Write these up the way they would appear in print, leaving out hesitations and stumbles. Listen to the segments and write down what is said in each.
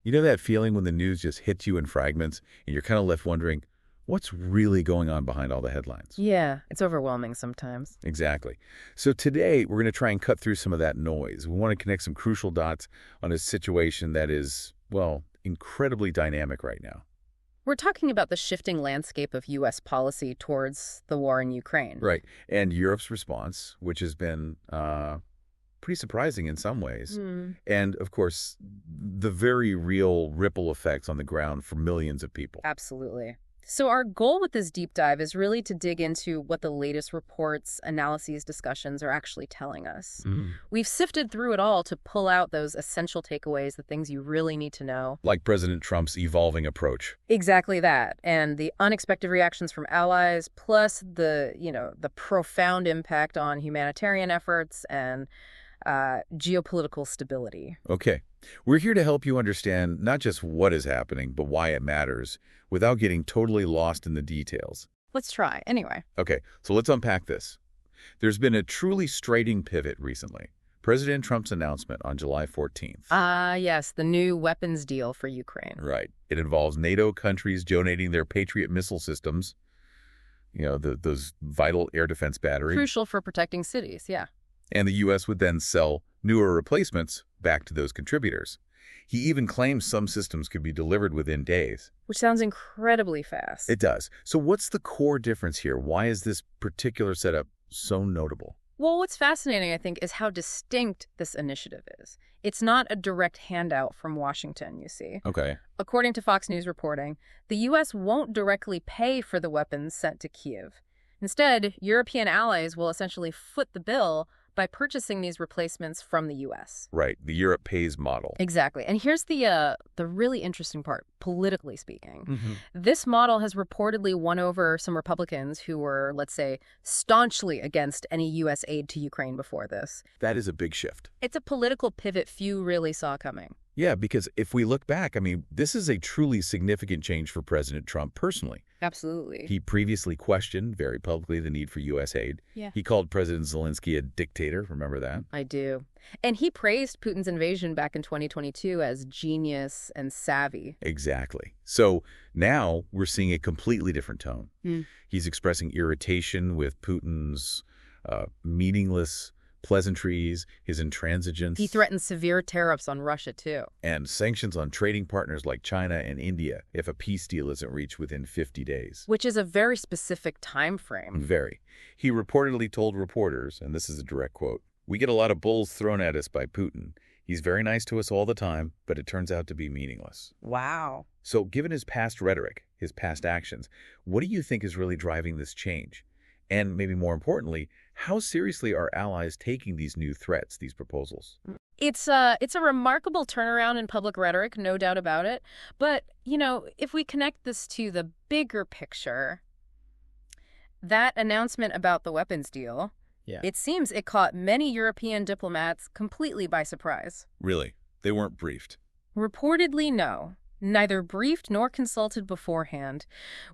You know that feeling when the news just hits you in fragments and you're kind of left wondering, what's really going on behind all the headlines? Yeah, it's overwhelming sometimes. Exactly. So today, we're going to try and cut through some of that noise. We want to connect some crucial dots on a situation that is, well, incredibly dynamic right now. We're talking about the shifting landscape of U.S. policy towards the war in Ukraine. Right. And Europe's response, which has been pretty surprising in some ways. And, of course, the very real ripple effects on the ground for millions of people. Absolutely. So our goal with this deep dive is really to dig into what the latest reports, analyses, discussions are actually telling us. We've sifted through it all to pull out those essential takeaways, the things you really need to know. Like President Trump's evolving approach. Exactly that. And the unexpected reactions from allies, plus the profound impact on humanitarian efforts and geopolitical stability. Okay. We're here to help you understand not just what is happening, but why it matters, without getting totally lost in the details. Let's try, anyway. Okay, so let's unpack this. There's been a truly striking pivot recently. President Trump's announcement on July 14th. Yes, the new weapons deal for Ukraine. Right. It involves NATO countries donating their Patriot missile systems, those vital air defense batteries. Crucial for protecting cities, yeah. And the U.S. would then sell newer replacements back to those contributors. He even claims some systems could be delivered within days. Which sounds incredibly fast. It does. So what's the core difference here? Why is this particular setup so notable? Well, what's fascinating, I think, is how distinct this initiative is. It's not a direct handout from Washington, you see. Okay. According to Fox News reporting, the U.S. won't directly pay for the weapons sent to Kyiv. Instead, European allies will essentially foot the bill by purchasing these replacements from the U.S. Right, the Europe pays model. Exactly. And here's the really interesting part, politically speaking. This model has reportedly won over some Republicans who were, let's say, staunchly against any U.S. aid to Ukraine before this. That is a big shift. It's a political pivot few really saw coming. Yeah, because if we look back, this is a truly significant change for President Trump personally. Absolutely. He previously questioned very publicly the need for U.S. aid. Yeah. He called President Zelensky a dictator. Remember that? I do. And he praised Putin's invasion back in 2022 as genius and savvy. Exactly. So now we're seeing a completely different tone. He's expressing irritation with Putin's meaningless pleasantries, his intransigence. He threatened severe tariffs on Russia, too. And sanctions on trading partners like China and India if a peace deal isn't reached within 50 days. Which is a very specific time frame. Very. He reportedly told reporters, and this is a direct quote, "We get a lot of bulls thrown at us by Putin. He's very nice to us all the time, but it turns out to be meaningless." Wow. So given his past rhetoric, his past actions, what do you think is really driving this change? And maybe more importantly, how seriously are allies taking these new threats, these proposals? It's a remarkable turnaround in public rhetoric, no doubt about it. But, if we connect this to the bigger picture, that announcement about the weapons deal, it seems it caught many European diplomats completely by surprise. Really? They weren't briefed? Reportedly, no. Neither briefed nor consulted beforehand,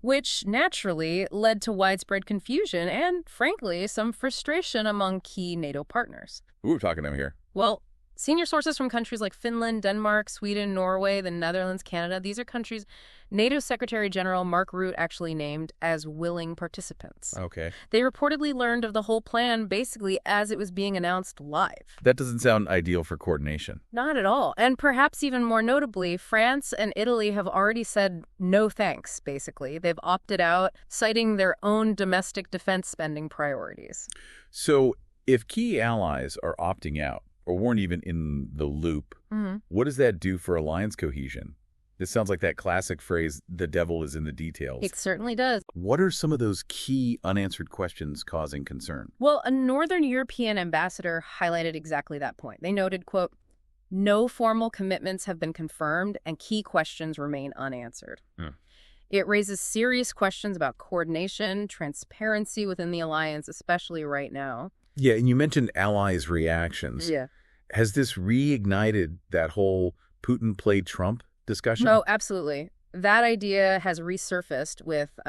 which naturally led to widespread confusion and, frankly, some frustration among key NATO partners. Who are we talking about here? Well, senior sources from countries like Finland, Denmark, Sweden, Norway, the Netherlands, Canada, these are countries NATO Secretary General Mark Rutte actually named as willing participants. Okay. They reportedly learned of the whole plan basically as it was being announced live. That doesn't sound ideal for coordination. Not at all. And perhaps even more notably, France and Italy have already said no thanks, basically. They've opted out, citing their own domestic defense spending priorities. So if key allies are opting out, or weren't even in the loop, what does that do for alliance cohesion? This sounds like that classic phrase, the devil is in the details. It certainly does. What are some of those key unanswered questions causing concern? Well, a Northern European ambassador highlighted exactly that point. They noted, quote, "No formal commitments have been confirmed and key questions remain unanswered." It raises serious questions about coordination, transparency within the alliance, especially right now. Yeah, and you mentioned allies' reactions. Yeah. Has this reignited that whole Putin played Trump discussion? Oh, absolutely. that idea has resurfaced with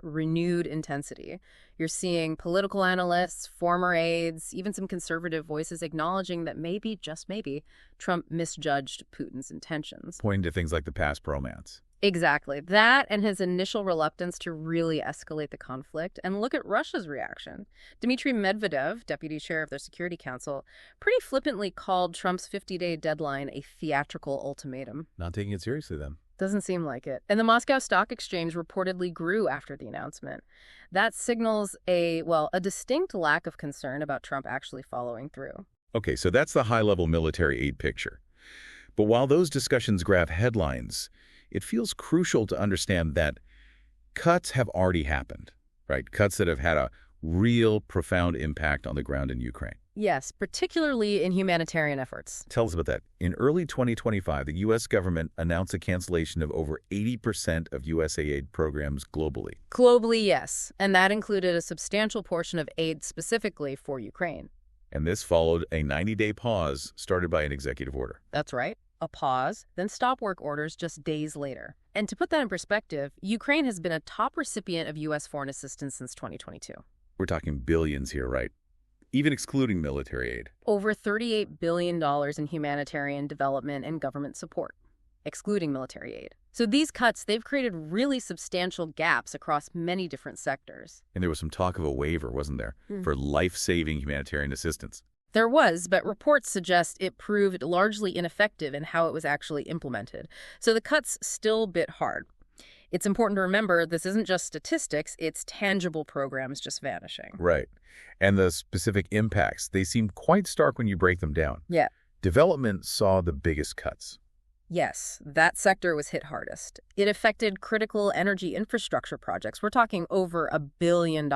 renewed intensity. You're seeing political analysts, former aides, even some conservative voices acknowledging that maybe, just maybe, Trump misjudged Putin's intentions. Pointing to things like the past bromance. Exactly. That and his initial reluctance to really escalate the conflict. And look at Russia's reaction. Dmitry Medvedev, deputy chair of their Security Council, pretty flippantly called Trump's 50-day deadline a theatrical ultimatum. Not taking it seriously, then. Doesn't seem like it. And the Moscow Stock Exchange reportedly grew after the announcement. That signals a distinct lack of concern about Trump actually following through. Okay, so that's the high-level military aid picture. But while those discussions grab headlines, it feels crucial to understand that cuts have already happened, right? Cuts that have had a real profound impact on the ground in Ukraine. Yes, particularly in humanitarian efforts. Tell us about that. In early 2025, the U.S. government announced a cancellation of over 80% of USAID programs globally. Globally, yes. And that included a substantial portion of aid specifically for Ukraine. And this followed a 90-day pause started by an executive order. That's right. A pause, then stop work orders just days later. And to put that in perspective, Ukraine has been a top recipient of U.S. foreign assistance since 2022. We're talking billions here, right? Even excluding military aid. Over $38 billion in humanitarian development and government support, excluding military aid. So these cuts, they've created really substantial gaps across many different sectors. And there was some talk of a waiver, wasn't there, for life-saving humanitarian assistance. There was, but reports suggest it proved largely ineffective in how it was actually implemented. So the cuts still bit hard. It's important to remember this isn't just statistics, it's tangible programs just vanishing. Right. And the specific impacts, they seem quite stark when you break them down. Yeah. Development saw the biggest cuts. Yes, that sector was hit hardest. It affected critical energy infrastructure projects. We're talking over $1 billion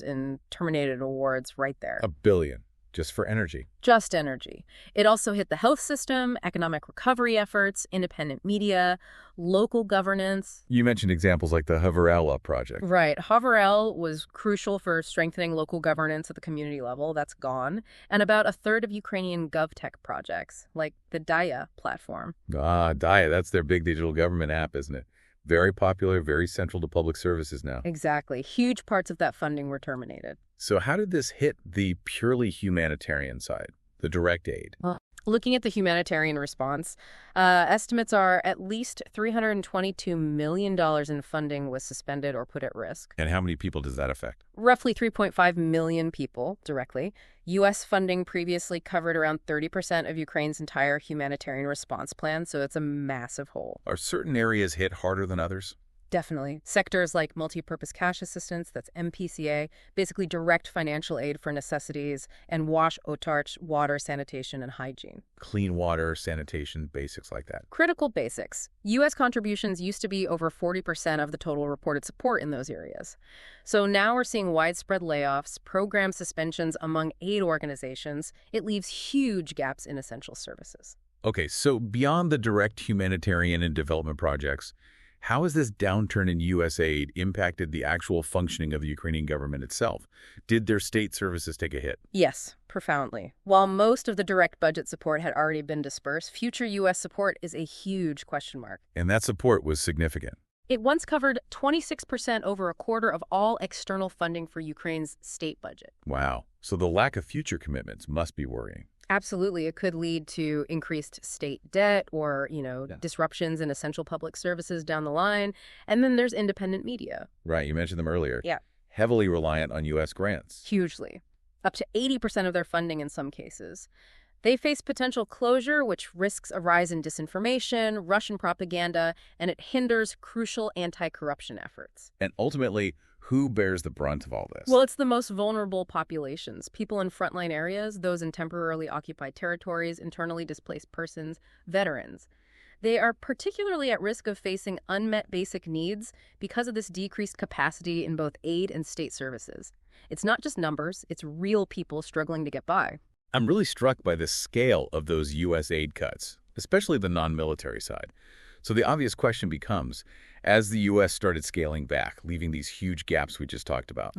in terminated awards right there. $1 billion. Just for energy. Just energy. It also hit the health system, economic recovery efforts, independent media, local governance. You mentioned examples like the Havarala project. Right. Havarel was crucial for strengthening local governance at the community level. That's gone. And about a third of Ukrainian GovTech projects, like the Daya platform. Ah, Daya. That's their big digital government app, isn't it? Very popular, very central to public services now. Exactly. Huge parts of that funding were terminated. So how did this hit the purely humanitarian side, the direct aid? Looking at the humanitarian response, estimates are at least $322 million in funding was suspended or put at risk. And how many people does that affect? Roughly 3.5 million people directly. U.S. funding previously covered around 30% of Ukraine's entire humanitarian response plan, so it's a massive hole. Are certain areas hit harder than others? Definitely. Sectors like multi-purpose cash assistance, that's MPCA, basically direct financial aid for necessities, and WASH-OTARCH, water, sanitation, and hygiene. Clean water, sanitation, basics like that. Critical basics. U.S. contributions used to be over 40% of the total reported support in those areas. So now we're seeing widespread layoffs, program suspensions among aid organizations. It leaves huge gaps in essential services. Okay, so beyond the direct humanitarian and development projects, how has this downturn in U.S. aid impacted the actual functioning of the Ukrainian government itself? Did their state services take a hit? Yes, profoundly. While most of the direct budget support had already been dispersed, future U.S. support is a huge question mark. And that support was significant. It once covered 26%, over a quarter of all external funding for Ukraine's state budget. Wow. So the lack of future commitments must be worrying. Absolutely. It could lead to increased state debt or, disruptions in essential public services down the line. And then there's independent media. Right. You mentioned them earlier. Yeah. Heavily reliant on U.S. grants. Hugely. Up to 80% of their funding in some cases. They face potential closure, which risks a rise in disinformation, Russian propaganda, and it hinders crucial anti-corruption efforts. And ultimately, who bears the brunt of all this? Well, it's the most vulnerable populations, people in frontline areas, those in temporarily occupied territories, internally displaced persons, veterans. They are particularly at risk of facing unmet basic needs because of this decreased capacity in both aid and state services. It's not just numbers, it's real people struggling to get by. I'm really struck by the scale of those U.S. aid cuts, especially the non-military side. So the obvious question becomes, as the U.S. started scaling back, leaving these huge gaps we just talked about,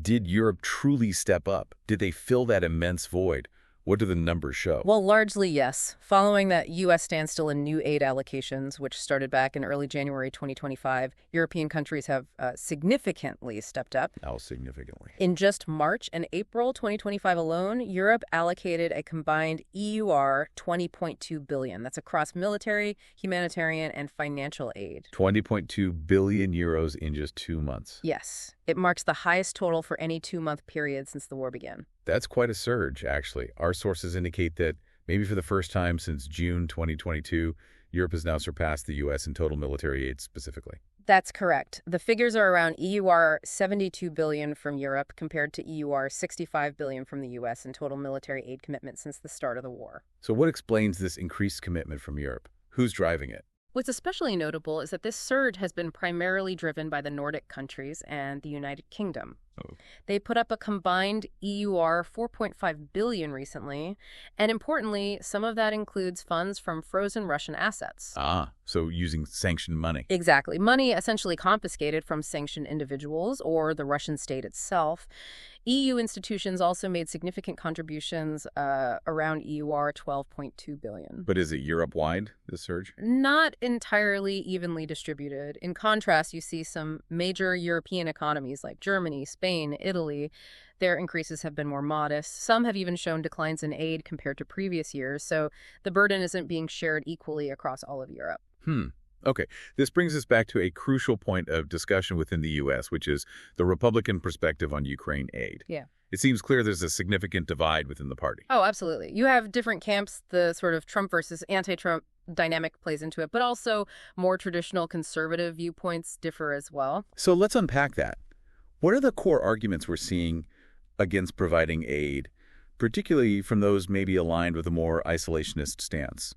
did Europe truly step up? Did they fill that immense void? What do the numbers show? Well, largely yes. Following that U.S. standstill in new aid allocations, which started back in early January 2025, European countries have significantly stepped up. How significantly? In just March and April 2025 alone, Europe allocated a combined EUR 20.2 billion. That's across military, humanitarian, and financial aid. 20.2 billion euros in just 2 months. Yes. It marks the highest total for any 2-month period since the war began. That's quite a surge, actually. Our sources indicate that maybe for the first time since June 2022, Europe has now surpassed the U.S. in total military aid specifically. That's correct. The figures are around EUR 72 billion from Europe compared to EUR 65 billion from the U.S. in total military aid commitment since the start of the war. So what explains this increased commitment from Europe? Who's driving it? What's especially notable is that this surge has been primarily driven by the Nordic countries and the United Kingdom. Oh. They put up a combined EUR 4.5 billion recently, and importantly, some of that includes funds from frozen Russian assets. Ah, so using sanctioned money. Exactly. Money essentially confiscated from sanctioned individuals or the Russian state itself. EU institutions also made significant contributions around EUR 12.2 billion. But is it Europe-wide, this surge? Not entirely evenly distributed. In contrast, you see some major European economies like Germany, Spain, Italy. Their increases have been more modest. Some have even shown declines in aid compared to previous years, so the burden isn't being shared equally across all of Europe. Okay, this brings us back to a crucial point of discussion within the U.S., which is the Republican perspective on Ukraine aid. Yeah. It seems clear there's a significant divide within the party. Oh, absolutely. You have different camps. The sort of Trump versus anti-Trump dynamic plays into it, but also more traditional conservative viewpoints differ as well. So let's unpack that. What are the core arguments we're seeing against providing aid, particularly from those maybe aligned with a more isolationist stance?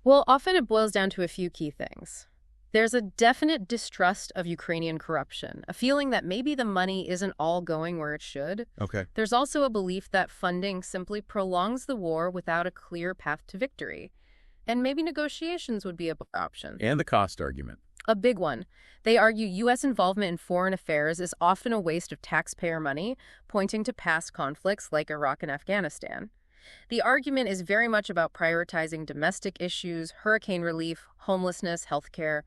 Well, often it boils down to a few key things. There's a definite distrust of Ukrainian corruption, a feeling that maybe the money isn't all going where it should. Okay. There's also a belief that funding simply prolongs the war without a clear path to victory. And maybe negotiations would be an option. And the cost argument. A big one. They argue U.S. involvement in foreign affairs is often a waste of taxpayer money, pointing to past conflicts like Iraq and Afghanistan. The argument is very much about prioritizing domestic issues, hurricane relief, homelessness, healthcare,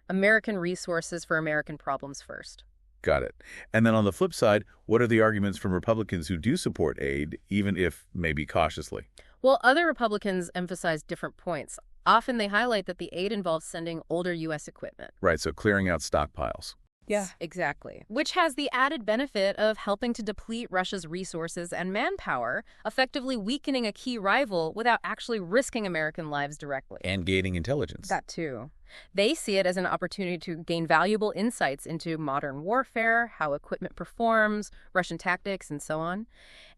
American resources for American problems first. Got it. And then on the flip side, what are the arguments from Republicans who do support aid, even if maybe cautiously? Well, other Republicans emphasize different points. Often they highlight that the aid involves sending older U.S. equipment. Right, so clearing out stockpiles. Yeah, exactly. Which has the added benefit of helping to deplete Russia's resources and manpower, effectively weakening a key rival without actually risking American lives directly. And gaining intelligence. That too. They see it as an opportunity to gain valuable insights into modern warfare, how equipment performs, Russian tactics, and so on.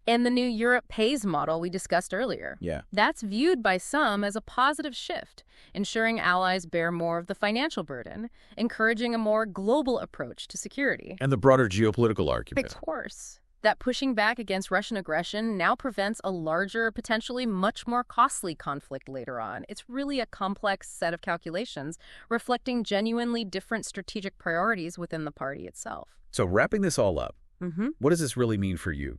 And the new Europe pays model we discussed earlier. Yeah. That's viewed by some as a positive shift, ensuring allies bear more of the financial burden, encouraging a more global approach to security. And the broader geopolitical argument. Of course. That pushing back against Russian aggression now prevents a larger, potentially much more costly conflict later on. It's really a complex set of calculations reflecting genuinely different strategic priorities within the party itself. So wrapping this all up, Mm-hmm. what does this really mean for you,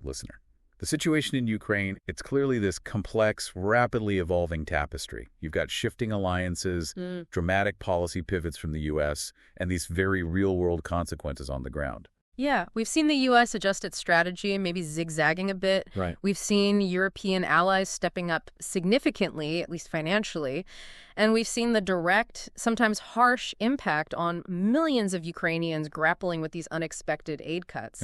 listener? The situation in Ukraine, it's clearly this complex, rapidly evolving tapestry. You've got shifting alliances, dramatic policy pivots from the U.S., and these very real-world consequences on the ground. Yeah, we've seen the U.S. adjust its strategy, maybe zigzagging a bit. Right. We've seen European allies stepping up significantly, at least financially. And we've seen the direct, sometimes harsh impact on millions of Ukrainians grappling with these unexpected aid cuts.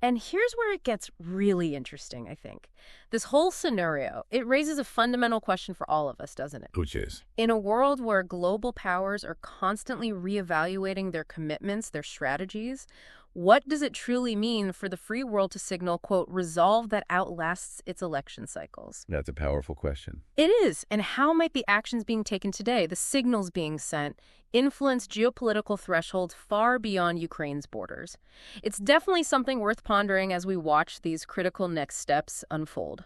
And here's where it gets really interesting, I think. This whole scenario, it raises a fundamental question for all of us, doesn't it? Which is? In a world where global powers are constantly reevaluating their commitments, their strategies, what does it truly mean for the free world to signal, quote, resolve that outlasts its election cycles? That's a powerful question. It is. And how might the actions being taken today, the signals being sent, influence geopolitical thresholds far beyond Ukraine's borders? It's definitely something worth pondering as we watch these critical next steps unfold.